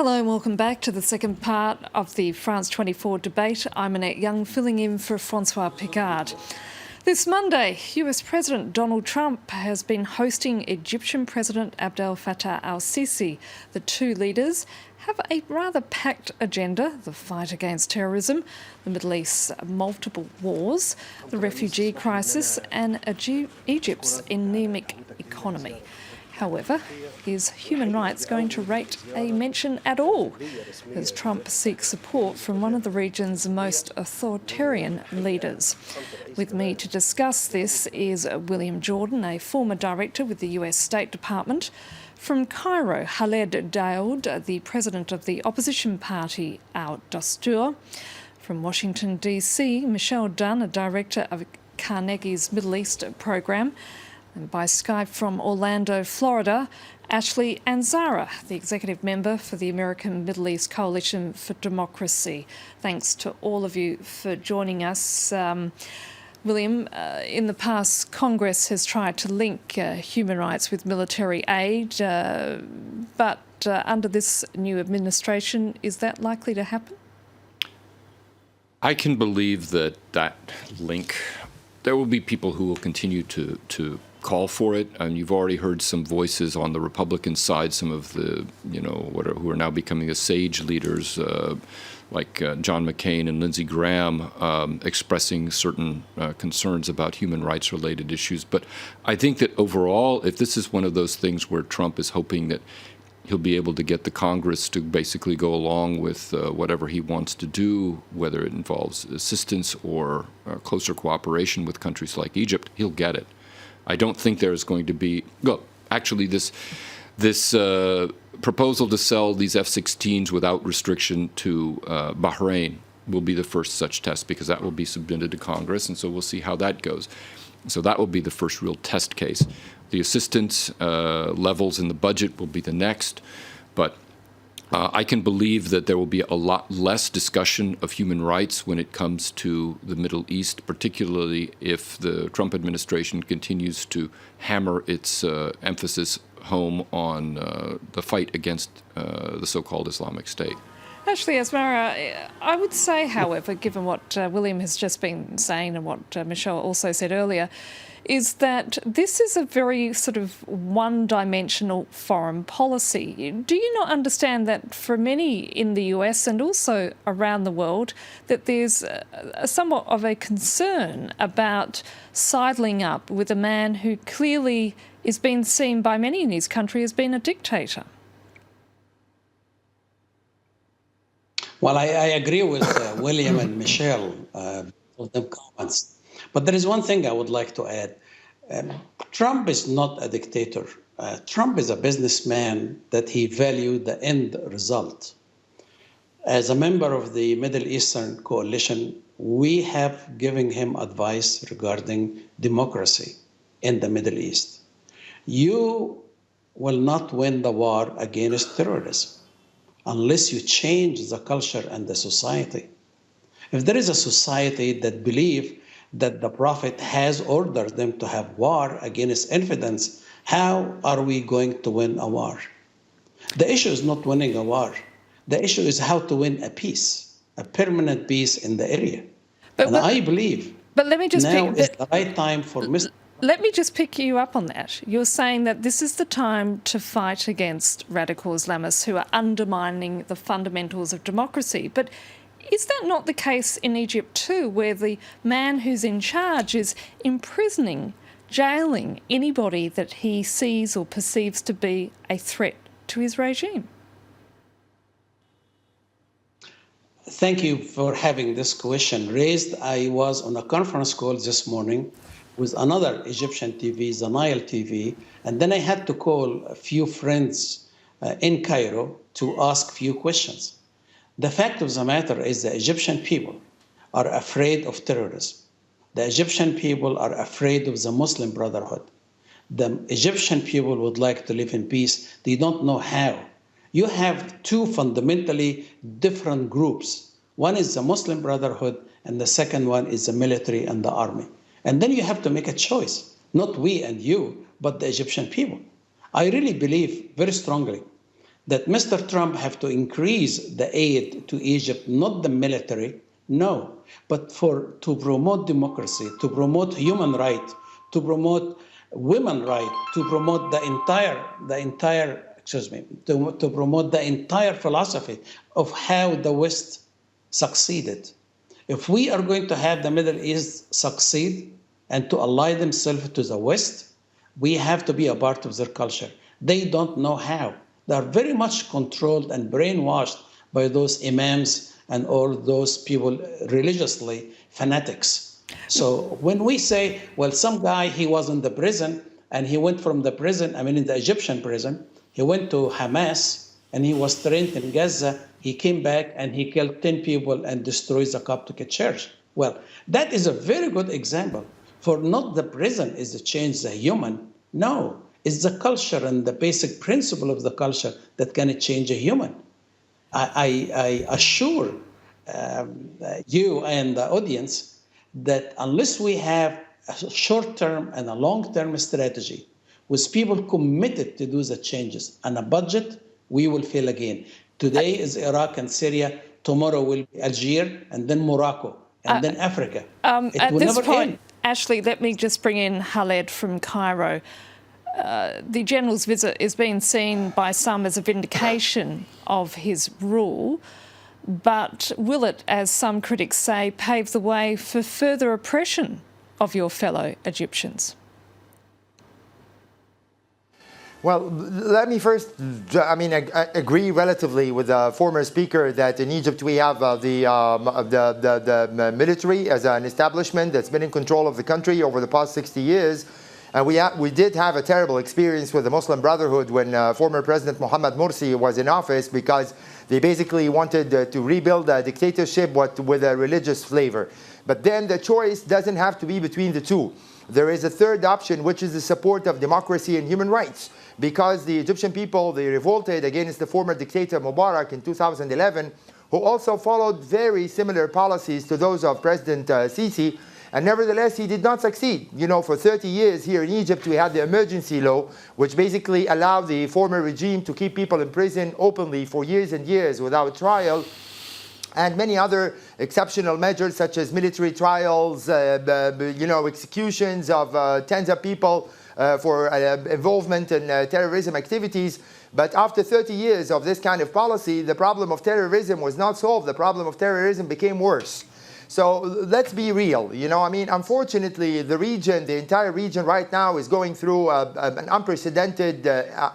Hello and welcome back to the second part of the France 24 debate. I'm Annette Young, filling in for François Picard. This Monday, US President Donald Trump has been hosting Egyptian President Abdel Fattah al-Sisi. The two leaders have a rather packed agenda: the fight against terrorism, the Middle East's multiple wars, the refugee crisis and Egypt's anemic economy. However, is human rights going to rate a mention at all, as Trump seeks support from one of the region's most authoritarian leaders? With me to discuss this is William Jordan, a former director with the US State Department. From Cairo, Khaled Daoud, the president of the opposition party al-Dastur. From Washington, D.C., Michelle Dunn, a director of Carnegie's Middle East program. And by Skype from Orlando, Florida, Ashley Anzara, the executive member for the American Middle East Coalition for Democracy. Thanks to all of you for joining us. William, in the past, Congress has tried to link human rights with military aid, but under this new administration, is that likely to happen? I can believe that link, there will be people who will continue to call for it, and you've already heard some voices on the Republican side, some of the, who are now becoming the sage leaders, like John McCain and Lindsey Graham, expressing certain concerns about human rights-related issues. But I think that overall, if this is one of those things where Trump is hoping that he'll be able to get the Congress to basically go along with whatever he wants to do, whether it involves assistance or closer cooperation with countries like Egypt, he'll get it. I don't think there's going to be, well, actually this proposal to sell these F-16s without restriction to Bahrain will be the first such test, because that will be submitted to Congress, and so we'll see how that goes. So that will be the first real test case. The assistance levels in the budget will be the next, but I can believe that there will be a lot less discussion of human rights when it comes to the Middle East, particularly if the Trump administration continues to hammer its emphasis home on the fight against the so-called Islamic State. Ashley Asmara, I would say, however, given what William has just been saying and what Michelle also said earlier, is that this is a very sort of one-dimensional foreign policy. Do you not understand that for many in the US and also around the world, that there's somewhat of a concern about sidling up with a man who clearly is being seen by many in his country as being a dictator? Well, I agree with William and Michelle for their comments. But there is one thing I would like to add. Trump is not a dictator. Trump is a businessman that he valued the end result. As a member of the Middle Eastern Coalition, we have given him advice regarding democracy in the Middle East. You will not win the war against terrorism unless you change the culture and the society. If there is a society that believes that the Prophet has ordered them to have war against infidels, how are we going to win a war? The issue is not winning a war. The issue is how to win a peace, a permanent peace in the area. I believe now is the right time for Mr. Let me just pick you up on that. You're saying that this is the time to fight against radical Islamists who are undermining the fundamentals of democracy. But is that not the case in Egypt too, where the man who's in charge is imprisoning, jailing anybody that he sees or perceives to be a threat to his regime? Thank you for having this question raised. I was on a conference call this morning with another Egyptian TV, the Nile TV, and then I had to call a few friends in Cairo to ask a few questions. The fact of the matter is the Egyptian people are afraid of terrorism. The Egyptian people are afraid of the Muslim Brotherhood. The Egyptian people would like to live in peace. They don't know how. You have two fundamentally different groups. One is the Muslim Brotherhood, and the second one is the military and the army. And then you have to make a choice, not we and you, but the Egyptian people. I really believe very strongly that Mr. Trump have to increase the aid to Egypt, not the military, no, but to promote democracy, to promote human rights, to promote women rights, to promote to promote the entire philosophy of how the West succeeded. If we are going to have the Middle East succeed and to ally themselves to the West, we have to be a part of their culture. They don't know how. They are very much controlled and brainwashed by those imams and all those people, religiously fanatics. So when we say, well, some guy, he was in the prison and he went from the prison, in the Egyptian prison, he went to Hamas and he was trained in Gaza. He came back and he killed 10 people and destroyed the Coptic church. Well, that is a very good example. For not the prison is to change the human. No, it's the culture and the basic principle of the culture that can change a human. I assure you and the audience that unless we have a short-term and a long-term strategy with people committed to do the changes and a budget, we will fail again. Today is Iraq and Syria. Tomorrow will be Algeria and then Morocco and then Africa. At this point, Ashley, let me just bring in Khaled from Cairo. The General's visit is being seen by some as a vindication of his rule, but will it, as some critics say, pave the way for further oppression of your fellow Egyptians? Well, let me first, I agree relatively with the former speaker that in Egypt we have the military as an establishment that's been in control of the country over the past 60 years. And we did have a terrible experience with the Muslim Brotherhood when former President Mohammed Morsi was in office, because they basically wanted to rebuild a dictatorship with a religious flavor. But then the choice doesn't have to be between the two. There is a third option, which is the support of democracy and human rights. Because the Egyptian people, they revolted against the former dictator Mubarak in 2011, who also followed very similar policies to those of President Sisi. And nevertheless, he did not succeed. You know, for 30 years here in Egypt, we had the emergency law, which basically allowed the former regime to keep people in prison openly for years and years without trial, and many other exceptional measures such as military trials, executions of tens of people for involvement in terrorism activities. But after 30 years of this kind of policy, the problem of terrorism was not solved. The problem of terrorism became worse. So let's be real. Unfortunately, the entire region right now is going through an unprecedented,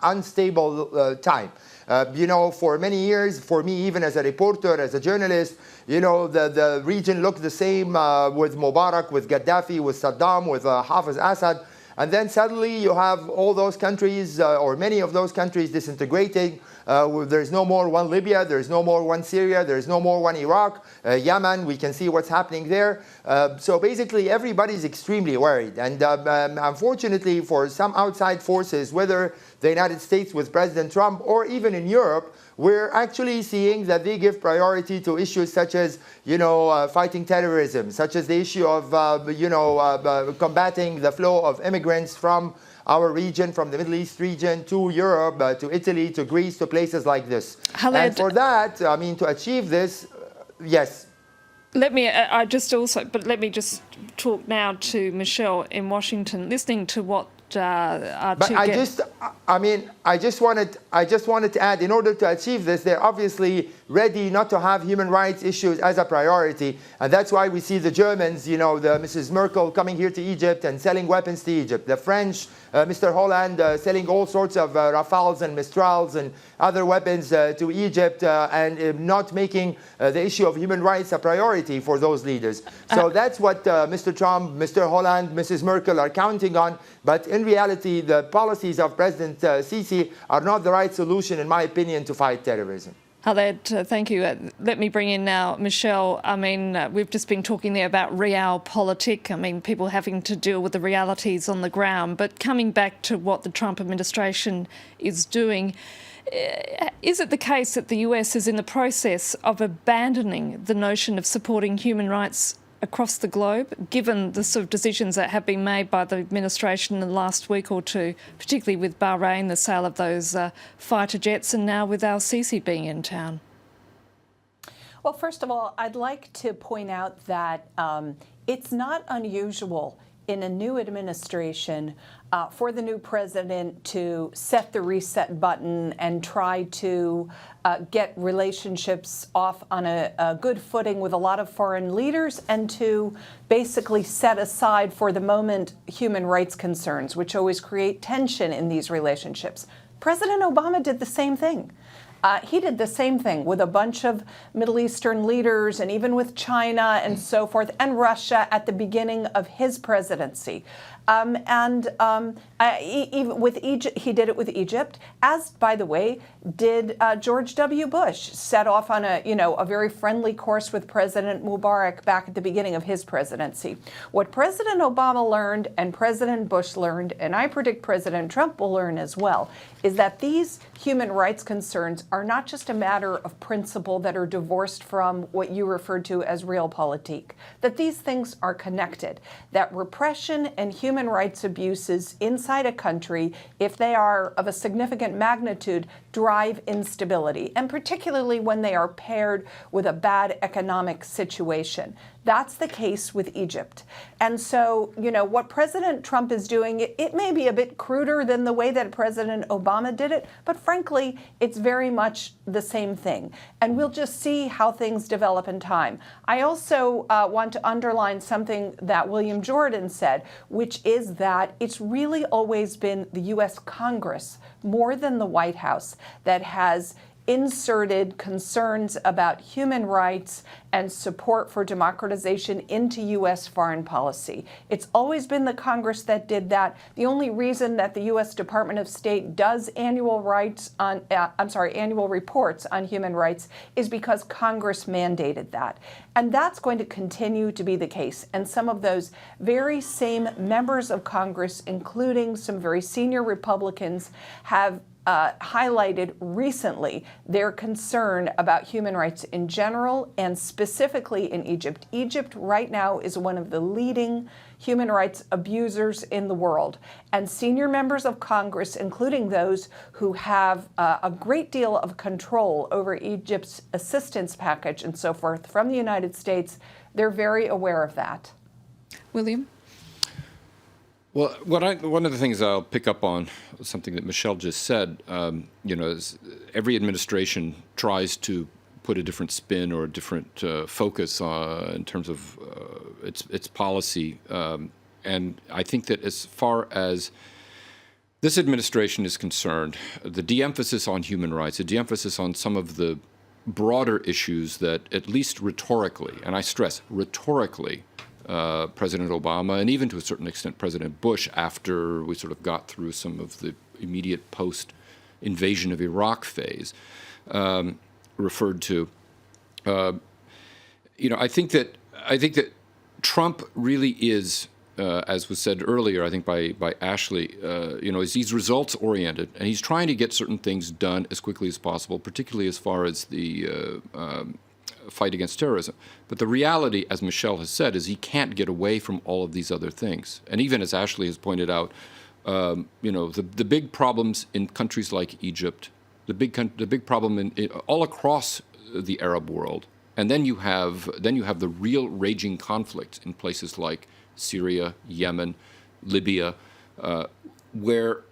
unstable time. For many years, for me, even as a reporter, as a journalist, the region looked the same with Mubarak, with Gaddafi, with Saddam, with Hafiz Assad. And then suddenly you have all those countries, or many of those countries, disintegrating. There's no more one Libya, there's no more one Syria, there's no more one Iraq. Yemen, we can see what's happening there. So basically everybody's extremely worried. And unfortunately for some outside forces, whether the United States with President Trump or even in Europe, we're actually seeing that they give priority to issues such as, fighting terrorism, such as the issue of, combating the flow of immigrants from our region, from the Middle East region to Europe, to Italy, to Greece, to places like this. Khaled, and for that, to achieve this, yes. Let me just talk now to Michelle in Washington, listening to what But I just wanted to add, in order to achieve this, they're obviously ready not to have human rights issues as a priority. And that's why we see the Germans, Mrs. Merkel coming here to Egypt and selling weapons to Egypt. The French, Mr. Holland, selling all sorts of Rafales and Mistrals and other weapons to Egypt and not making the issue of human rights a priority for those leaders. So that's what Mr. Trump, Mr. Holland, Mrs. Merkel are counting on. But in reality, the policies of President Sisi are not the right solution, in my opinion, to fight terrorism. Khaled, thank you. Let me bring in now Michelle. We've just been talking there about realpolitik. People having to deal with the realities on the ground. But coming back to what the Trump administration is doing, is it the case that the US is in the process of abandoning the notion of supporting human rights across the globe, given the sort of decisions that have been made by the administration in the last week or two, particularly with Bahrain, the sale of those fighter jets, and now with al-Sisi being in town? Well, first of all, I'd like to point out that it's not unusual in a new administration for the new president to set the reset button and try to get relationships off on a good footing with a lot of foreign leaders, and to basically set aside for the moment human rights concerns, which always create tension in these relationships. President Obama did the same thing. He did the same thing with a bunch of Middle Eastern leaders, and even with China and so forth, and Russia at the beginning of his presidency. Even with Egypt, he did it with Egypt, as, by the way, did George W. Bush, set off on a very friendly course with President Mubarak back at the beginning of his presidency. What President Obama learned and President Bush learned, and I predict President Trump will learn as well, is that these human rights concerns are not just a matter of principle that are divorced from what you referred to as realpolitik, that these things are connected, that repression and human rights abuses inside a country, if they are of a significant magnitude, drive instability, and particularly when they are paired with a bad economic situation. That's the case with Egypt. And so, what President Trump is doing, it may be a bit cruder than the way that President Obama did it, but frankly, it's very much the same thing. And we'll just see how things develop in time. I also want to underline something that William Jordan said, which is that it's really always been the U.S. Congress, more than the White House, that has inserted concerns about human rights and support for democratization into U.S. foreign policy. It's always been the Congress that did that. The only reason that the U.S. Department of State does annual reports on human rights is because Congress mandated that. And that's going to continue to be the case. And some of those very same members of Congress, including some very senior Republicans, have highlighted recently their concern about human rights in general and specifically in Egypt. Egypt right now is one of the leading human rights abusers in the world. And senior members of Congress, including those who have a great deal of control over Egypt's assistance package and so forth from the United States, they're very aware of that. William? Well, one of the things I'll pick up on, something that Michelle just said, is every administration tries to put a different spin or a different focus in terms of its policy. And I think that as far as this administration is concerned, the de-emphasis on human rights, the de-emphasis on some of the broader issues that, at least rhetorically, and I stress rhetorically, President Obama, and even to a certain extent President Bush, after we sort of got through some of the immediate post-invasion of Iraq phase, referred to. I think that Trump really is, as was said earlier, I think by Ashley, he's results oriented, and he's trying to get certain things done as quickly as possible, particularly as far as the fight against terrorism. But the reality, as Michelle has said, is he can't get away from all of these other things. And even as Ashley has pointed out, the big problems in countries like Egypt, the big problem all across the Arab world, and then you have the real raging conflicts in places like Syria, Yemen, Libya, where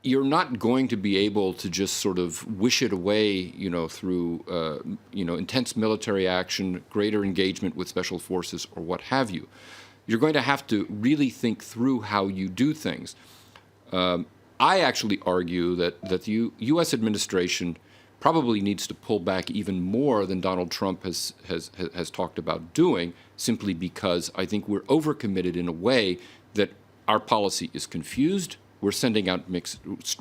you're not going to be able to just sort of wish it away, through, intense military action, greater engagement with special forces, or what have you. You're going to have to really think through how you do things. I actually argue that the U.S. administration probably needs to pull back even more than Donald Trump has talked about doing, simply because I think we're overcommitted in a way that our policy is confused. We're sending out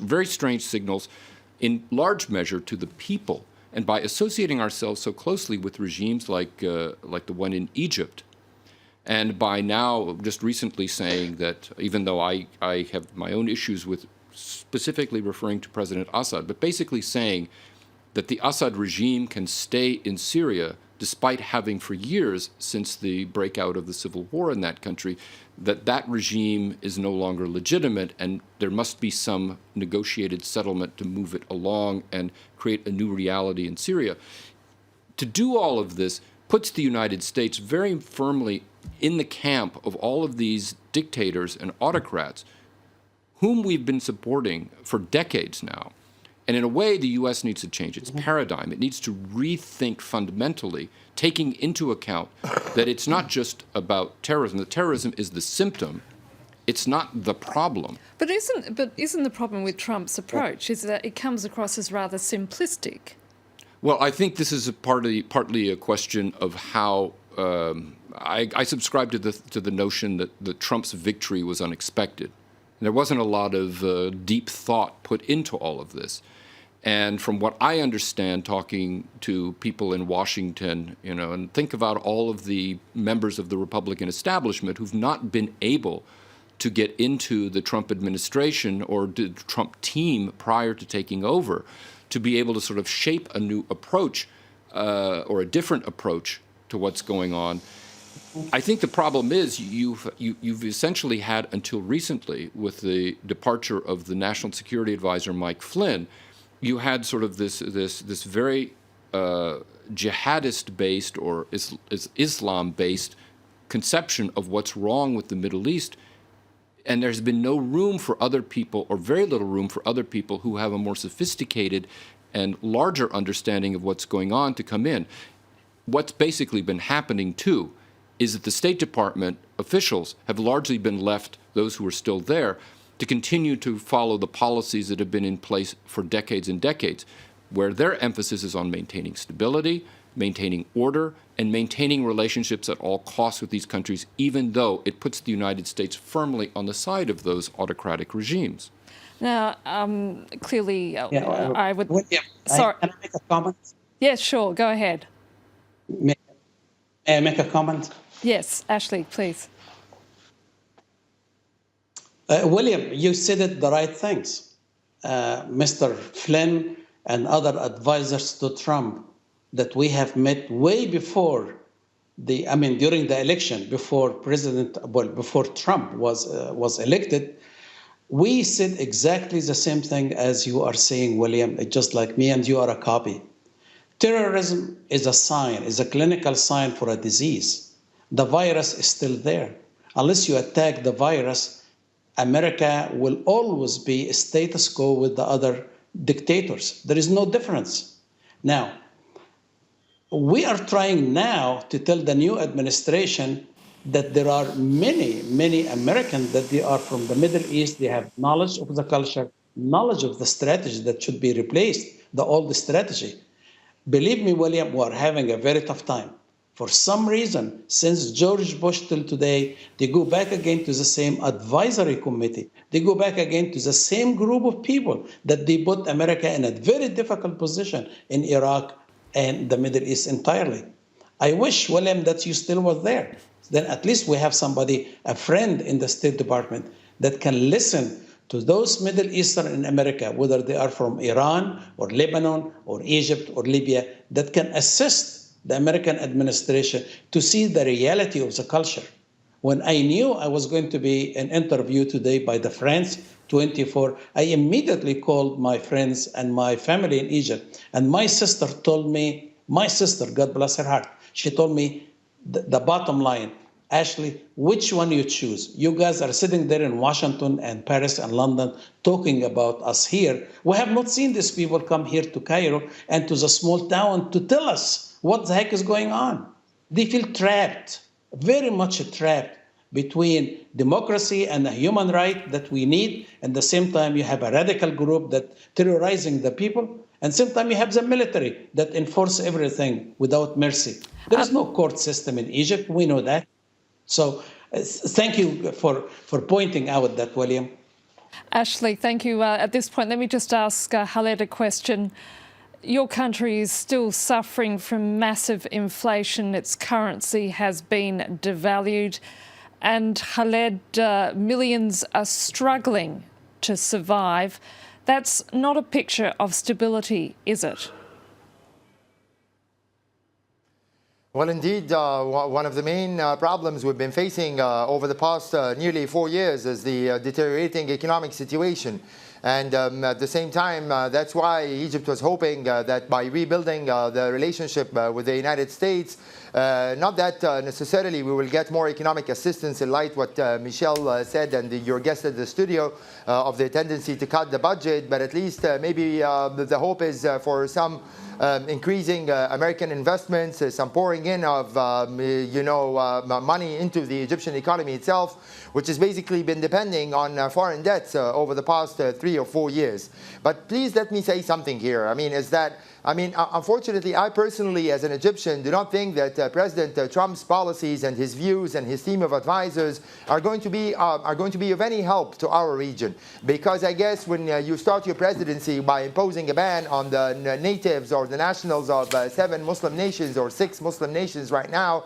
very strange signals, in large measure to the people. And by associating ourselves so closely with regimes like the one in Egypt, and by now just recently saying that, even though I have my own issues with specifically referring to President Assad, but basically saying that the Assad regime can stay in Syria despite having for years since the breakout of the civil war in that country, that regime is no longer legitimate, and there must be some negotiated settlement to move it along and create a new reality in Syria. To do all of this puts the United States very firmly in the camp of all of these dictators and autocrats whom we've been supporting for decades now. And in a way, the U.S. needs to change its paradigm. It needs to rethink fundamentally, taking into account that it's not just about terrorism. That terrorism is the symptom. It's not the problem. But isn't the problem with Trump's approach is that it comes across as rather simplistic? Well, I think this is partly a question of how I subscribe to the notion that Trump's victory was unexpected. There wasn't a lot of deep thought put into all of this. And from what I understand, talking to people in Washington, and think about all of the members of the Republican establishment who've not been able to get into the Trump administration or the Trump team prior to taking over, to be able to sort of shape a new approach or a different approach to what's going on. I think the problem is you've essentially had until recently, with the departure of the National Security Advisor Mike Flynn, you had sort of this very jihadist-based or Islam-based conception of what's wrong with the Middle East, and there's been no room for other people, or very little room for other people who have a more sophisticated and larger understanding of what's going on to come in. What's basically been happening, too, is that the State Department officials have largely been left, those who are still there, to continue to follow the policies that have been in place for decades and decades, where their emphasis is on maintaining stability, maintaining order, and maintaining relationships at all costs with these countries, even though it puts the United States firmly on the side of those autocratic regimes. Now, clearly, I would... Sorry. Can I make a comment? Yes, sure. Go ahead. May I make a comment? Yes, Ashley, please. William, you said it the right things. Mr. Flynn and other advisors to Trump that we have met way before during the election, before Trump was elected, we said exactly the same thing as you are saying, William. It's just like me and you are a copy. Terrorism is a sign, is a clinical sign for a disease. The virus is still there. Unless you attack the virus, America will always be status quo with the other dictators. There is no difference. Now, we are trying now to tell the new administration that there are many, many Americans that they are from the Middle East. They have knowledge of the culture, knowledge of the strategy that should be replaced, the old strategy. Believe me, William, we are having a very tough time. For some reason, since George Bush till today, they go back again to the same advisory committee. They go back again to the same group of people that they put America in a very difficult position in Iraq and the Middle East entirely. I wish, William, that you still was there. Then at least we have somebody, a friend in the State Department that can listen to those Middle Eastern in America, whether they are from Iran or Lebanon or Egypt or Libya, that can assist the American administration to see the reality of the culture. When I knew I was going to be an interview today by the France 24, I immediately called my friends and my family in Egypt. And my sister told me, my sister, God bless her heart, she told me the bottom line, Ashley, which one you choose? You guys are sitting there in Washington and Paris and London talking about us here. We have not seen these people come here to Cairo and to the small town to tell us what the heck is going on. They feel trapped, very much trapped between democracy and the human right that we need. And at the same time, you have a radical group that terrorizing the people. And same time, you have the military that enforce everything without mercy. There is no court system in Egypt. We know that. So thank you for pointing out that, William. Ashley, thank you. At this point, let me just ask Khaled a question. Your country is still suffering from massive inflation. Its currency has been devalued. And Khaled, millions are struggling to survive. That's not a picture of stability, is it? Well, indeed, one of the main problems we've been facing over the past nearly 4 years is the deteriorating economic situation. And at the same time, that's why Egypt was hoping that by rebuilding the relationship with the United States, not that necessarily we will get more economic assistance in light what Michel said and your guest at the studio of the tendency to cut the budget, but at least maybe the hope is for some increasing American investments, some pouring in of money into the Egyptian economy itself, which has basically been depending on foreign debts over the past 3 or 4 years. But please let me say something here. Unfortunately, I personally, as an Egyptian, do not think that President Trump's policies and his views and his team of advisors are going to be of any help to our region. Because I guess when you start your presidency by imposing a ban on the natives or the nationals of 7 Muslim nations or 6 Muslim nations right now,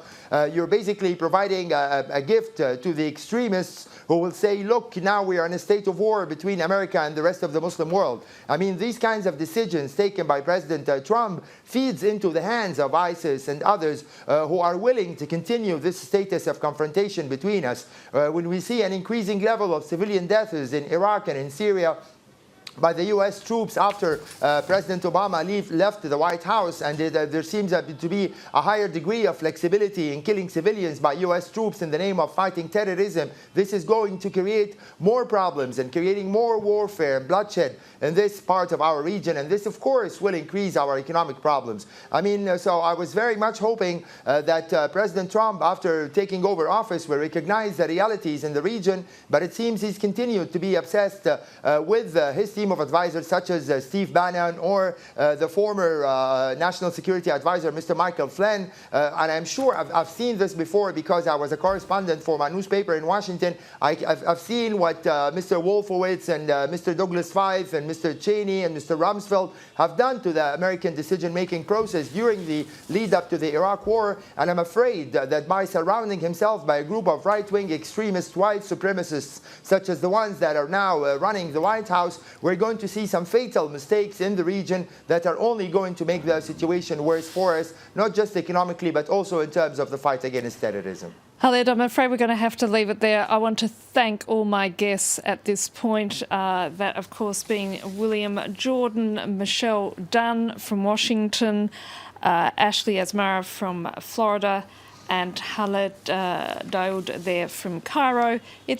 you're basically providing a gift to the extremists who will say, look, now we are in a state of war between America and the rest of the Muslim world. These kinds of decisions taken by President Trump feeds into the hands of ISIS and others who are willing to continue this status of confrontation between us. When we see an increasing level of civilian deaths in Iraq and in Syria by the U.S. troops after President Obama left the White House, and there seems to be a higher degree of flexibility in killing civilians by U.S. troops in the name of fighting terrorism, this is going to create more problems and creating more warfare and bloodshed in this part of our region, and this, of course, will increase our economic problems. So I was very much hoping that President Trump, after taking over office, will recognize the realities in the region, but it seems he's continued to be obsessed with his team of advisors such as Steve Bannon or the former National Security Advisor, Mr. Michael Flynn. And I'm sure I've seen this before because I was a correspondent for my newspaper in Washington. I've seen what Mr. Wolfowitz and Mr. Douglas Feith and Mr. Cheney and Mr. Rumsfeld have done to the American decision-making process during the lead-up to the Iraq War. And I'm afraid that by surrounding himself by a group of right-wing extremist white supremacists, such as the ones that are now running the White House, we're going to see some fatal mistakes in the region that are only going to make the situation worse for us, not just economically, but also in terms of the fight against terrorism. Khaled, I'm afraid we're going to have to leave it there. I want to thank all my guests at this point, that, of course, being William Jordan, Michelle Dunn from Washington, Ashley Asmara from Florida, and Khaled Daoud there from Cairo.